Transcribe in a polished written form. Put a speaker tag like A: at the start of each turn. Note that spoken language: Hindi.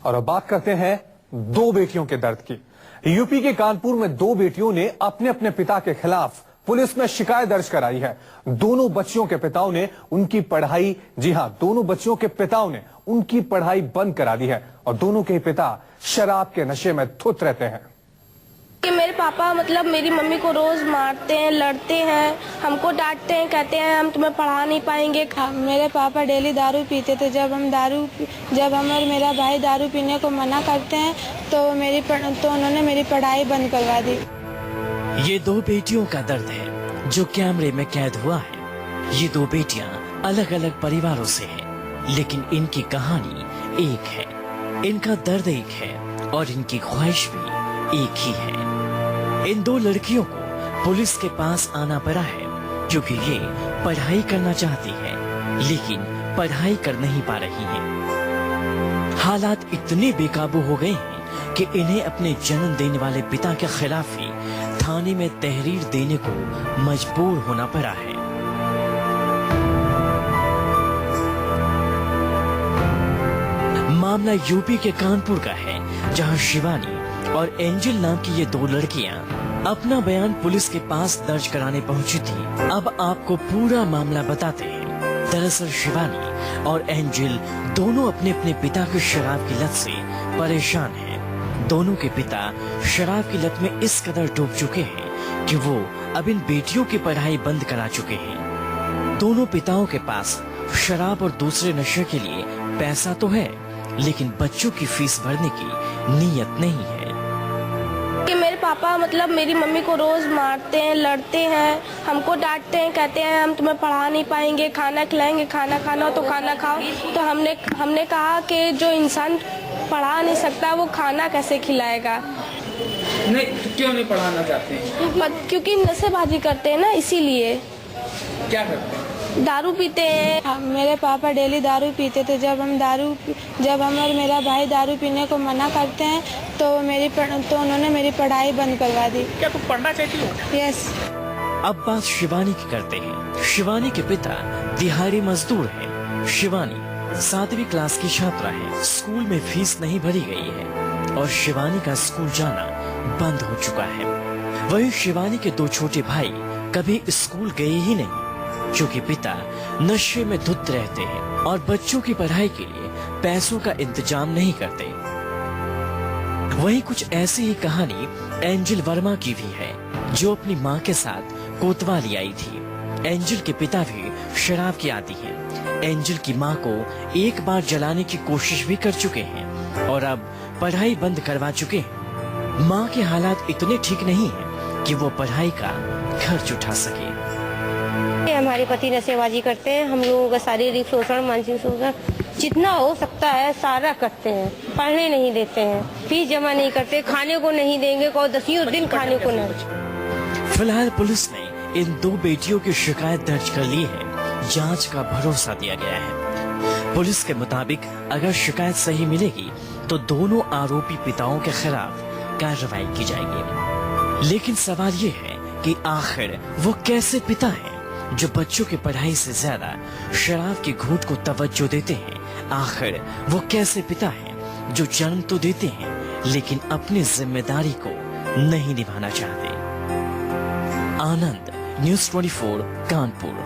A: और अब बात करते हैं दो बेटियों के दर्द की। यूपी के कानपुर में दो बेटियों ने अपने अपने पिता के खिलाफ पुलिस में शिकायत दर्ज कराई है। दोनों बच्चियों के पिताओं ने उनकी पढ़ाई, जी हां, दोनों बच्चियों के पिताओं ने उनकी पढ़ाई बंद करा दी है और दोनों के पिता शराब के नशे में धुत रहते हैं।
B: कि मेरे पापा मेरी मम्मी को रोज मारते हैं, लड़ते हैं, हमको डांटते हैं, कहते हैं हम तुम्हें पढ़ा नहीं पाएंगे।
C: मेरे पापा डेली दारू पीते थे। जब हम और मेरा भाई दारू पीने को मना करते हैं तो उन्होंने मेरी पढ़ाई बंद करवा दी।
D: ये दो बेटियों का दर्द है जो कैमरे में कैद हुआ है। ये दो बेटियां अलग अलग परिवारों से हैं, लेकिन इनकी कहानी एक है, इनका दर्द एक है और इनकी ख्वाहिश भी एक ही है। इन दो लड़कियों को पुलिस के पास आना पड़ा है क्योंकि ये पढ़ाई करना चाहती है, लेकिन पढ़ाई कर नहीं पा रही हैं। हालात इतने बेकाबू हो गए हैं कि इन्हें अपने जन्म देने वाले पिता के खिलाफ ही थाने में तहरीर देने को मजबूर होना पड़ा है। मामला यूपी के कानपुर का है, जहां शिवानी और एंजल नाम की ये दो लड़कियां अपना बयान पुलिस के पास दर्ज कराने पहुंची थी। अब आपको पूरा मामला बताते हैं। दरअसल शिवानी और एंजल दोनों अपने अपने पिता की शराब की लत से परेशान हैं। दोनों के पिता शराब की लत में इस कदर डूब चुके हैं कि वो अब इन बेटियों की पढ़ाई बंद करा चुके हैं। दोनों पिताओं के पास शराब और दूसरे नशे के लिए पैसा तो है, लेकिन बच्चों की फीस भरने की नीयत नहीं है।
B: कि मेरे पापा मेरी मम्मी को रोज मारते हैं, लड़ते हैं, हमको डांटते हैं, कहते हैं हम तुम्हें पढ़ा नहीं पाएंगे, खाना खिलाएंगे, खाना खाना हो तो खाना खाओ। तो हमने कहा कि जो इंसान पढ़ा नहीं सकता वो खाना कैसे खिलाएगा।
E: नहीं तो क्यों नहीं पढ़ाना चाहते हैं?
B: क्योंकि नशेबाजी करते हैं ना, इसीलिए।
E: क्या करते हैं?
B: दारू पीते हैं।
C: मेरे पापा डेली दारू पीते थे। जब हम और मेरा भाई दारू पीने को मना करते हैं तो उन्होंने मेरी पढ़ाई बंद करवा दी।
E: क्या तुम पढ़ना चाहती हो?
C: यस।
D: अब बात शिवानी की करते हैं। शिवानी के पिता दिहाड़ी मजदूर हैं। शिवानी 7वीं क्लास की छात्रा है। स्कूल में फीस नहीं भरी गई है और शिवानी का स्कूल जाना बंद हो चुका है। वहीं शिवानी के दो छोटे भाई कभी स्कूल गए ही नहीं क्योंकि पिता नशे में धुत रहते हैं और बच्चों की पढ़ाई के लिए पैसों का इंतजाम नहीं करते। वहीं कुछ ऐसी ही कहानी एंजल वर्मा की भी है, जो अपनी मां के साथ कोतवाली आई थी। एंजल के पिता भी शराब के आदी हैं। एंजल की मां को एक बार जलाने की कोशिश भी कर चुके हैं और अब पढ़ाई बंद करवा चुके हैं। मां के हालात इतने ठीक नहीं है कि वो पढ़ाई का खर्च उठा सके।
F: हमारे पति नशेबाजी करते हैं। हम लोगों का शारीरिक शोषण, मानसिक शोषण जितना हो सकता है सारा करते हैं। पढ़ने नहीं देते हैं, फीस जमा नहीं करते, खाने को नहीं देंगे, को 10 दिन खाने को नहीं।
D: फिलहाल पुलिस ने इन दो बेटियों की शिकायत दर्ज कर ली है। जांच का भरोसा दिया गया है। पुलिस के मुताबिक अगर शिकायत सही मिलेगी तो दोनों आरोपी पिताओं के खिलाफ कार्रवाई की जाएगी। लेकिन सवाल ये है कि आखिर वो कैसे पिता हैं जो बच्चों की पढ़ाई से ज्यादा शराब की घूंट को तवज्जो देते हैं। आखिर वो कैसे पिता हैं जो जन्म तो देते हैं लेकिन अपनी जिम्मेदारी को नहीं निभाना चाहते। आनंद, न्यूज़ 24, कानपुर।